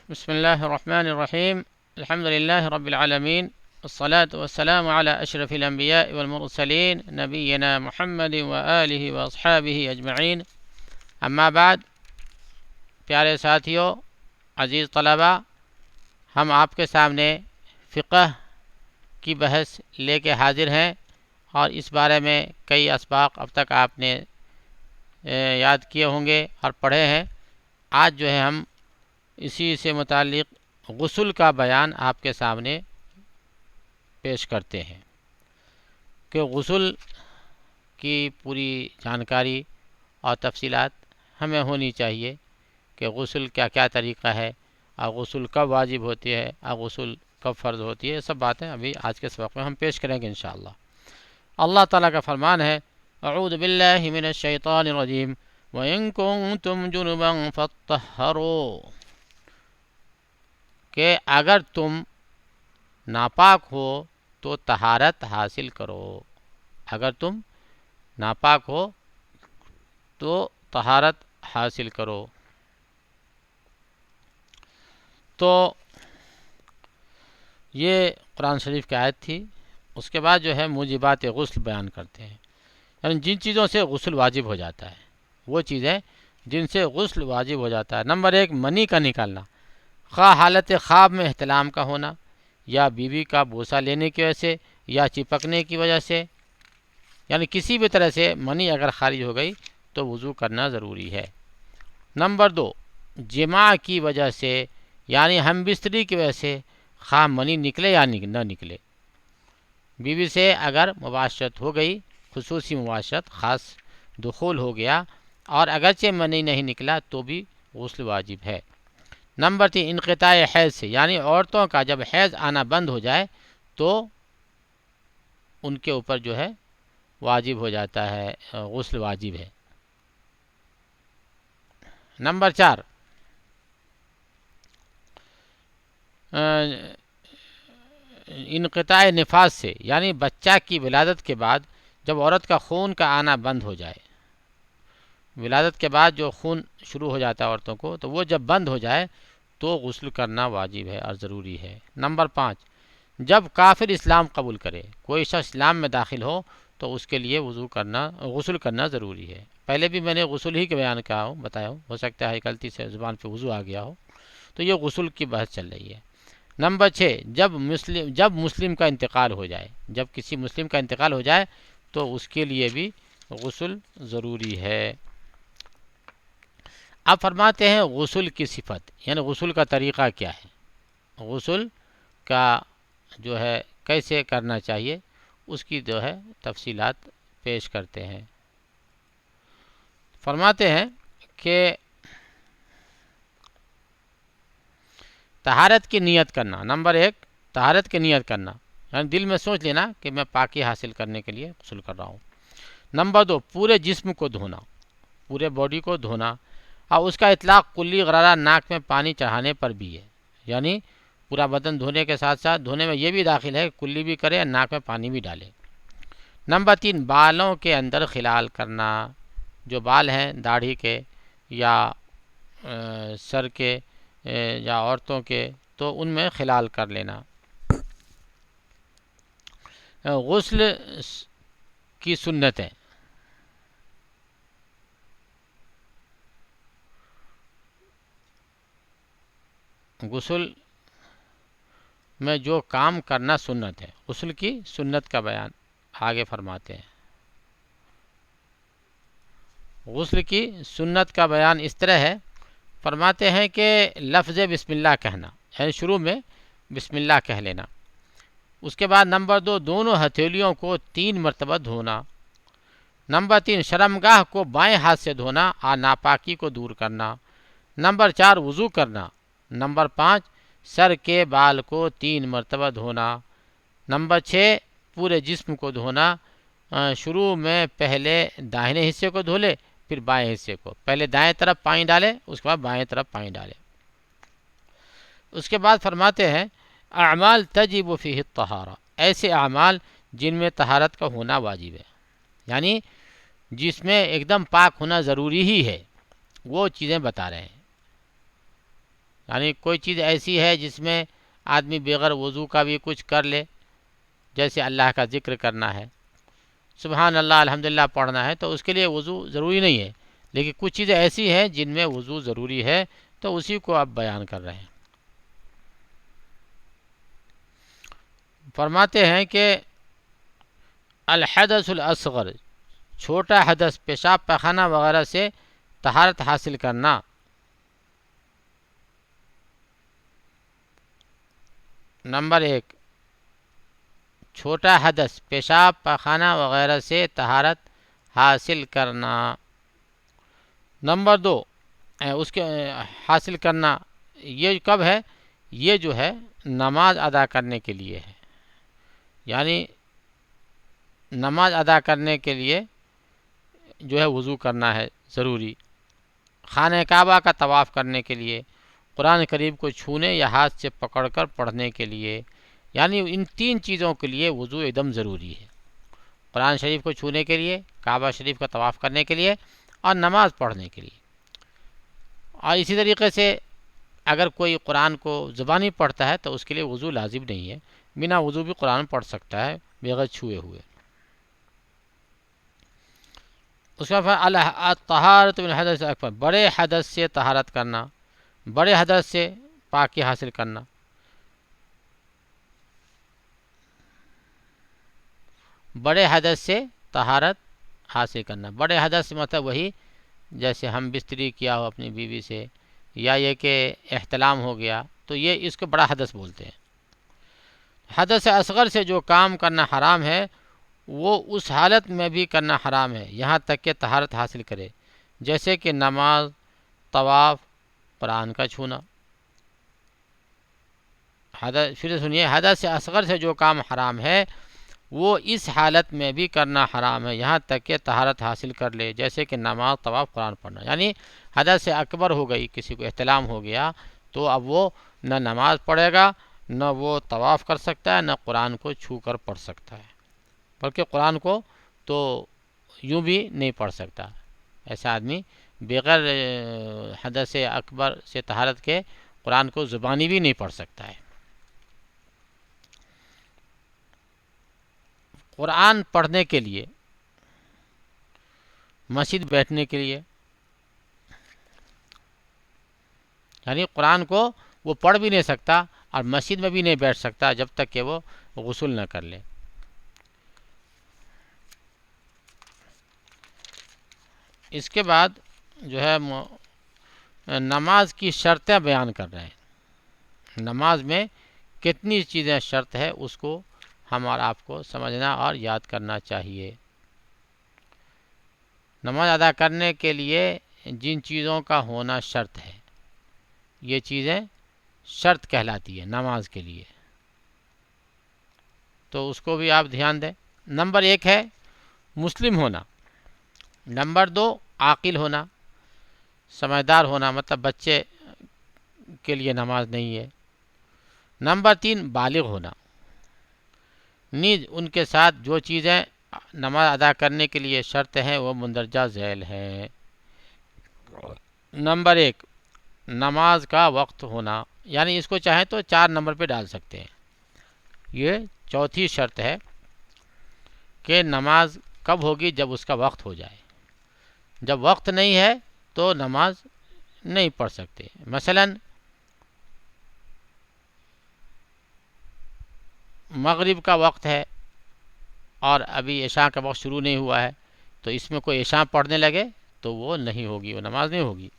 بسم الله الرحمن الرحيم. الحمد لله رب العالمين، والصلاة والسلام على أشرف الأنبياء والمرسلين نبينا محمد وآله وأصحابه أجمعين. اما بعد، پیارے ساتھیوں، عزیز طلباء، ہم آپ کے سامنے فقہ کی بحث لے کے حاضر ہیں، اور اس بارے میں کئی اسباق اب تک آپ نے یاد کیے ہوں گے اور پڑھے ہیں۔ آج جو ہے ہم اسی سے متعلق غسل کا بیان آپ کے سامنے پیش کرتے ہیں کہ غسل کی پوری جانکاری اور تفصیلات ہمیں ہونی چاہیے کہ غسل کیا کیا طریقہ ہے، اور غسل کب واجب ہوتی ہے، اور غسل کب فرض ہوتی ہے، یہ سب باتیں ابھی آج کے سبق میں ہم پیش کریں گے انشاءاللہ۔ اللہ تعالیٰ کا فرمان ہے: اعوذ باللہ من الشیطان الرجیم وَإِن كُنتُمْ جُنُبًا فَاطَّهَّرُوا، کہ اگر تم ناپاک ہو تو طہارت حاصل کرو۔ اگر تم ناپاک ہو تو طہارت حاصل کرو۔ تو یہ قرآن شریف کی آیت تھی۔ اس کے بعد جو ہے موجبات غسل بیان کرتے ہیں، یعنی جن چیزوں سے غسل واجب ہو جاتا ہے، وہ چیزیں جن سے غسل واجب ہو جاتا ہے۔ نمبر 1، منی کا نکالنا، خواہ حالت خواب میں احتلام کا ہونا، یا بیوی کا بوسہ لینے کی وجہ سے، یا چپکنے کی وجہ سے، یعنی کسی بھی طرح سے منی اگر خارج ہو گئی تو وضو کرنا ضروری ہے۔ نمبر 2، جماع کی وجہ سے، یعنی ہم بستری کی وجہ سے، خواہ منی نکلے یا نہ نکلے۔ بیوی سے اگر مباشرت ہو گئی، خصوصی مباشرت، خاص دخول ہو گیا، اور اگرچہ منی نہیں نکلا تو بھی غسل واجب ہے۔ نمبر 3، انقطاع حیض سے، یعنی عورتوں کا جب حیض آنا بند ہو جائے تو ان کے اوپر جو ہے واجب ہو جاتا ہے، غسل واجب ہے۔ نمبر 4، انقطاع نفاس سے، یعنی بچہ کی ولادت کے بعد جب عورت کا خون کا آنا بند ہو جائے، ولادت کے بعد جو خون شروع ہو جاتا ہے عورتوں کو، تو وہ جب بند ہو جائے تو غسل کرنا واجب ہے اور ضروری ہے۔ نمبر 5، جب کافر اسلام قبول کرے، کوئی شخص اسلام میں داخل ہو تو اس کے لیے غسل کرنا ضروری ہے۔ پہلے بھی میں نے غسل ہی کے بیان کہا ہوں، بتایا ہوں، ہو سکتا ہے غلطی سے زبان پہ وضو آ گیا ہو، تو یہ غسل کی بحث چل رہی ہے۔ نمبر 6، جب مسلم کا انتقال ہو جائے، جب کسی مسلم کا انتقال ہو جائے تو اس کے لیے بھی غسل ضروری ہے۔ اب فرماتے ہیں غسل کی صفت، یعنی غسل کا طریقہ کیا ہے، غسل کا جو ہے کیسے کرنا چاہیے، اس کی جو ہے تفصیلات پیش کرتے ہیں۔ فرماتے ہیں کہ طہارت کی نیت کرنا۔ نمبر 1، طہارت کی نیت کرنا، یعنی دل میں سوچ لینا کہ میں پاکی حاصل کرنے کے لیے غسل کر رہا ہوں۔ نمبر 2، پورے جسم کو دھونا، پورے باڈی کو دھونا، اور اس کا اطلاق کلی غرارہ ناک میں پانی چڑھانے پر بھی ہے، یعنی پورا بدن دھونے کے ساتھ ساتھ دھونے میں یہ بھی داخل ہے کلی بھی کرے اور ناک میں پانی بھی ڈالے۔ نمبر 3، بالوں کے اندر خلال کرنا، جو بال ہیں داڑھی کے یا سر کے یا عورتوں کے، تو ان میں خلال کر لینا۔ غسل کی سنتیں، غسل میں جو کام کرنا سنت ہے، غسل کی سنت کا بیان آگے فرماتے ہیں۔ غسل کی سنت کا بیان اس طرح ہے، فرماتے ہیں کہ لفظ بسم اللہ کہنا، یعنی شروع میں بسم اللہ کہہ لینا۔ اس کے بعد نمبر 2، دونوں ہتھیلیوں کو 3 مرتبہ دھونا۔ نمبر 3، شرمگاہ کو بائیں ہاتھ سے دھونا اور ناپاکی کو دور کرنا۔ نمبر 4، وضو کرنا۔ نمبر 5، سر کے بال کو 3 مرتبہ دھونا۔ نمبر 6، پورے جسم کو دھونا، شروع میں پہلے داہنے حصے کو دھو لے، پھر بائیں حصے کو، پہلے دائیں طرف پانی ڈالے، اس کے بعد بائیں طرف پانی ڈالے۔ اس کے بعد فرماتے ہیں اعمال تجب فیہ الطہارہ، ایسے اعمال جن میں طہارت کا ہونا واجب ہے، یعنی جس میں ایک دم پاک ہونا ضروری ہی ہے، وہ چیزیں بتا رہے ہیں۔ یعنی کوئی چیز ایسی ہے جس میں آدمی بغیر وضو کا بھی کچھ کر لے، جیسے اللہ کا ذکر کرنا ہے، سبحان اللہ الحمدللہ پڑھنا ہے، تو اس کے لیے وضو ضروری نہیں ہے، لیکن کچھ چیزیں ایسی ہیں جن میں وضو ضروری ہے، تو اسی کو آپ بیان کر رہے ہیں۔ فرماتے ہیں کہ الحدث الاصغر، چھوٹا حدث پیشاب پخانہ وغیرہ سے طہارت حاصل کرنا۔ نمبر 1، چھوٹا حدث پیشاب پخانہ وغیرہ سے طہارت حاصل کرنا۔ نمبر 2، اس کے حاصل کرنا یہ کب ہے؟ یہ جو ہے نماز ادا کرنے کے لیے ہے، یعنی نماز ادا کرنے کے لیے جو ہے وضو کرنا ہے ضروری، خانہ کعبہ کا طواف کرنے کے لیے، قرآن کریم کو چھونے یا ہاتھ سے پکڑ کر پڑھنے کے لیے، یعنی ان 3 چیزوں کے لیے وضو ایک دم ضروری ہے، قرآن شریف کو چھونے کے لیے، کعبہ شریف کا طواف کرنے کے لیے، اور نماز پڑھنے کے لیے۔ اور اسی طریقے سے اگر کوئی قرآن کو زبانی پڑھتا ہے تو اس کے لیے وضو لازم نہیں ہے، بنا وضو بھی قرآن پڑھ سکتا ہے بغیر چھوئے ہوئے۔ اس کے بعد الطہارۃ من الحدث الاکبر، بڑے حدث سے طہارت کرنا، بڑے حدث سے پاکی حاصل کرنا۔ بڑے حدث سے طہارت حاصل کرنا، بڑے حدث سے مطلب وہی جیسے ہم بستری کیا ہو اپنی بیوی سے، یا یہ کہ احتلام ہو گیا، تو یہ اس کو بڑا حدث بولتے ہیں۔ حدث اصغر سے جو کام کرنا حرام ہے وہ اس حالت میں بھی کرنا حرام ہے یہاں تک کہ طہارت حاصل کرے، جیسے کہ نماز، طواف، قرآن کا چھونا۔ پھر سنیے، حدث اصغر سے جو کام حرام ہے وہ اس حالت میں بھی کرنا حرام ہے یہاں تک کہ طہارت حاصل کر لے، جیسے کہ نماز، طواف، قرآن پڑھنا۔ یعنی حدث اکبر ہو گئی، کسی کو احتلام ہو گیا تو اب وہ نہ نماز پڑھے گا، نہ وہ طواف کر سکتا ہے، نہ قرآن کو چھو کر پڑھ سکتا ہے، بلکہ قرآن کو تو یوں بھی نہیں پڑھ سکتا۔ ایسا آدمی بغیر حدث اکبر سے طہارت کے قرآن کو زبانی بھی نہیں پڑھ سکتا ہے۔ قرآن پڑھنے کے لیے، مسجد بیٹھنے کے لیے، یعنی قرآن کو وہ پڑھ بھی نہیں سکتا اور مسجد میں بھی نہیں بیٹھ سکتا جب تک کہ وہ غسل نہ کر لے۔ اس کے بعد جو ہے نماز کی شرطیں بیان کر رہے ہیں۔ نماز میں کتنی چیزیں شرط ہے اس کو ہم اور آپ کو سمجھنا اور یاد کرنا چاہیے۔ نماز ادا کرنے کے لیے جن چیزوں کا ہونا شرط ہے، یہ چیزیں شرط کہلاتی ہے نماز کے لیے، تو اس کو بھی آپ دھیان دیں۔ نمبر 1 ہے مسلم ہونا، نمبر 2 عاقل ہونا، سمجھدار ہونا، مطلب بچے کے لیے نماز نہیں ہے۔ نمبر 3 بالغ ہونا، نیز ان کے ساتھ جو چیزیں نماز ادا کرنے کے لیے شرط ہیں وہ مندرجہ ذیل ہیں۔ نمبر 1 نماز کا وقت ہونا، یعنی اس کو چاہیں تو 4 نمبر پہ ڈال سکتے ہیں۔ یہ چوتھی شرط ہے کہ نماز کب ہوگی؟ جب اس کا وقت ہو جائے، جب وقت نہیں ہے تو نماز نہیں پڑھ سکتے۔ مثلا مغرب کا وقت ہے اور ابھی عشاء کا وقت شروع نہیں ہوا ہے، تو اس میں کوئی عشاء پڑھنے لگے تو وہ نہیں ہوگی، وہ نماز نہیں ہوگی۔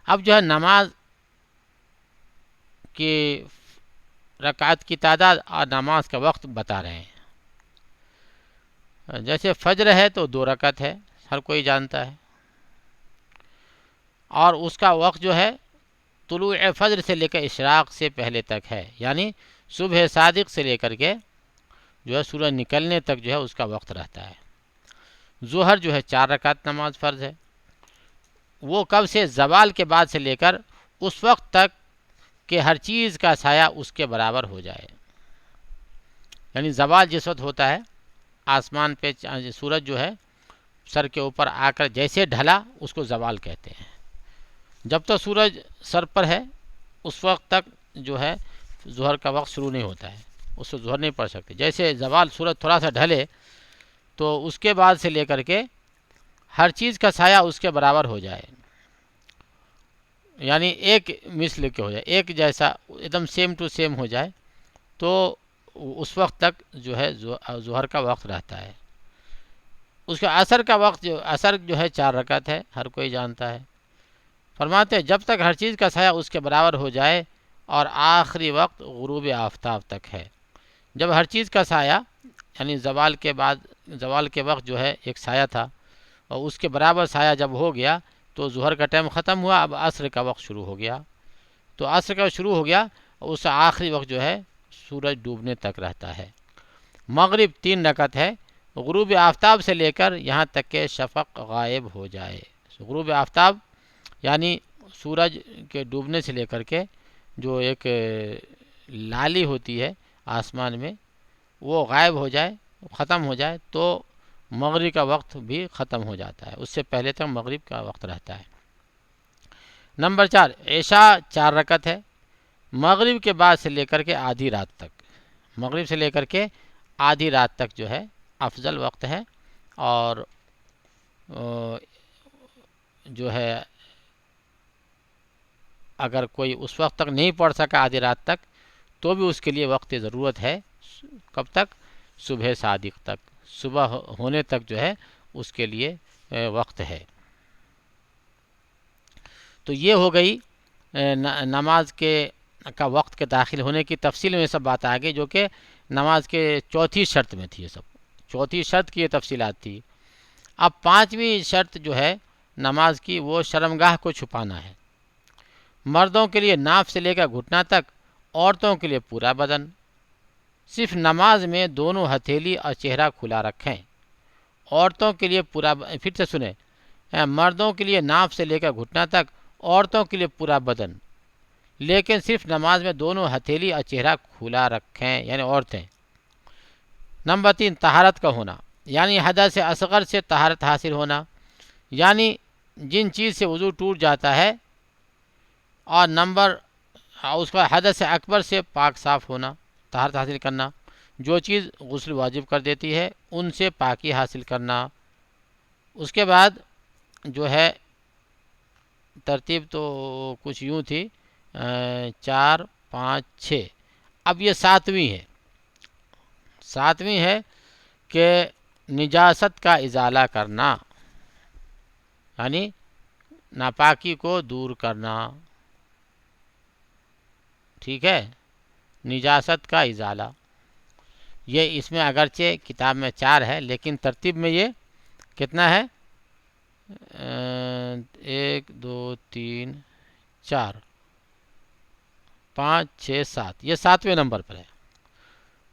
اب جو ہے نماز کی رکعت کی تعداد اور نماز کا وقت بتا رہے ہیں۔ جیسے فجر ہے تو 2 رکعت ہے، ہر کوئی جانتا ہے، اور اس کا وقت جو ہے طلوع فجر سے لے کر اشراق سے پہلے تک ہے، یعنی صبح صادق سے لے کر کے جو ہے سورج نکلنے تک جو ہے اس کا وقت رہتا ہے۔ ظہر جو ہے 4 رکعت نماز فرض ہے، وہ کب سے؟ زوال کے بعد سے لے کر اس وقت تک کہ ہر چیز کا سایہ اس کے برابر ہو جائے، یعنی زوال جس وقت ہوتا ہے آسمان پہ سورج جو ہے سر کے اوپر آ کر جیسے ڈھلا اس کو زوال کہتے ہیں، جب تک سورج سر پر ہے اس وقت تک جو ہے ظہر کا وقت شروع نہیں ہوتا ہے، اس وقت ظہر نہیں پڑھ سکتے. جیسے زوال سورج تھوڑا سا ڈھلے تو اس کے بعد سے لے کر کے ہر چیز کا سایہ اس کے برابر ہو جائے، یعنی ایک مثل کے ہو جائے، ایک جیسا ایک دم سیم ٹو سیم ہو جائے، تو اس وقت تک جو ہے ظہر کا وقت رہتا ہے. اس کا عصر کا وقت عصر جو ہے 4 رکعت ہے، ہر کوئی جانتا ہے. فرماتے ہیں جب تک ہر چیز کا سایہ اس کے برابر ہو جائے، اور آخری وقت غروب آفتاب تک ہے. جب ہر چیز کا سایہ یعنی زوال کے بعد، زوال کے وقت جو ہے ایک سایہ تھا اور اس کے برابر سایہ جب ہو گیا تو ظہر کا ٹائم ختم ہوا، اب عصر کا وقت شروع ہو گیا. تو عصر کا وقت شروع ہو گیا، اس آخری وقت جو ہے سورج ڈوبنے تک رہتا ہے. مغرب 3 رکعت ہے، غروب آفتاب سے لے کر یہاں تک کہ شفق غائب ہو جائے. غروب آفتاب یعنی سورج کے ڈوبنے سے لے کر کے جو ایک لالی ہوتی ہے آسمان میں وہ غائب ہو جائے، ختم ہو جائے، تو مغرب کا وقت بھی ختم ہو جاتا ہے. اس سے پہلے تک مغرب کا وقت رہتا ہے. نمبر 4 عشاء 4 رکعت ہے، مغرب کے بعد سے لے کر کے آدھی رات تک، مغرب سے لے کر کے آدھی رات تک جو ہے افضل وقت ہے. اور جو ہے اگر کوئی اس وقت تک نہیں پڑھ سکا آدھی رات تک تو بھی اس کے لیے وقت ضرورت ہے. کب تک؟ صبح صادق تک، صبح ہونے تک جو ہے اس کے لیے وقت ہے. تو یہ ہو گئی نماز کا وقت کے داخل ہونے کی تفصیل میں سب بات آ گئی، جو کہ نماز کے چوتھی شرط میں تھی. یہ سب چوتھی شرط کی یہ تفصیلات تھی. اب 5ویں شرط جو ہے نماز کی وہ شرمگاہ کو چھپانا ہے. مردوں کے لیے ناف سے لے کر گھٹنا تک، عورتوں کے لیے پورا بدن. صرف نماز میں دونوں ہتھیلی اور چہرہ کھلا رکھیں. عورتوں کے لیے پورا، پھر سے سنیں، مردوں کے لیے ناف سے لے کر گھٹنا تک، عورتوں کے لیے پورا بدن، لیکن صرف نماز میں دونوں ہتھیلی اور چہرہ کھلا رکھیں، یعنی عورتیں. نمبر 3 طہارت کا ہونا، یعنی حدث اصغر سے طہارت حاصل ہونا، یعنی جن چیز سے وضو ٹوٹ جاتا ہے. اور نمبر اس کا حدث اکبر سے پاک صاف ہونا، طہارت حاصل کرنا. جو چیز غسل واجب کر دیتی ہے ان سے پاکی حاصل کرنا. اس کے بعد جو ہے ترتیب تو کچھ یوں تھی 4 5 6. اب یہ 7ویں ہے. 7ویں ہے کہ نجاست کا ازالہ کرنا، یعنی ناپاکی کو دور کرنا. ٹھیک ہے، نجاست کا ازالہ. یہ اس میں اگرچہ کتاب میں 4 ہے لیکن ترتیب میں یہ کتنا ہے؟ 1 2 3 4 5 6 7، یہ 7ویں نمبر پر ہے.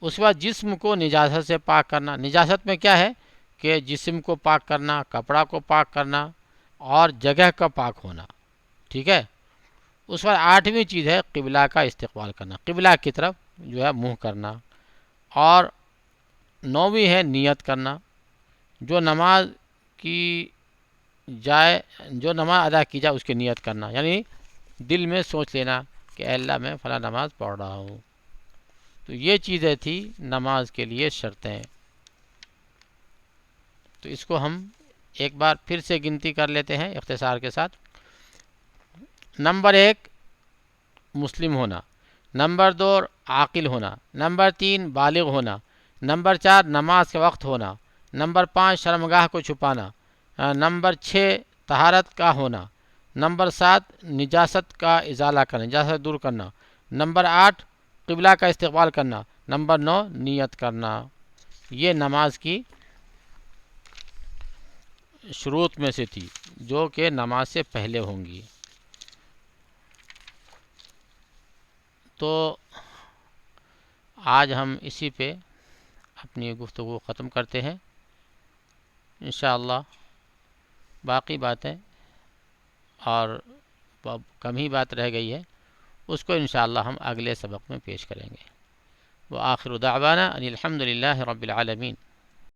اس کے بعد جسم کو نجاست سے پاک کرنا. نجاست میں کیا ہے کہ جسم کو پاک کرنا، کپڑا کو پاک کرنا اور جگہ کا پاک ہونا. ٹھیک ہے. اس کے بعد 8ویں چیز ہے قبلہ کا استقبال کرنا، قبلہ کی طرف جو ہے منہ کرنا. اور 9ویں ہے نیت کرنا. جو نماز ادا کی جائے اس کی نیت کرنا، یعنی دل میں سوچ لینا کہ اے اللہ میں فلاں نماز پڑھ رہا ہوں. تو یہ چیزیں تھی نماز کے لیے شرطیں. تو اس کو ہم ایک بار پھر سے گنتی کر لیتے ہیں اختصار کے ساتھ. نمبر 1 مسلم ہونا، نمبر 2 عاقل ہونا، نمبر 3 بالغ ہونا، نمبر 4 نماز کے وقت ہونا، نمبر 5 شرمگاہ کو چھپانا، نمبر 6 طہارت کا ہونا، نمبر 7 نجاست کا ازالہ کرنا، نجاست دور کرنا، نمبر 8 قبلہ کا استقبال کرنا، نمبر 9 نیت کرنا. یہ نماز کی شروط میں سے تھی جو کہ نماز سے پہلے ہوں گی. تو آج ہم اسی پہ اپنی گفتگو ختم کرتے ہیں. انشاءاللہ باقی باتیں اور کم ہی بات رہ گئی ہے اس کو انشاءاللہ ہم اگلے سبق میں پیش کریں گے. وآخر دعوانا ان الحمد للہ رب العالمین.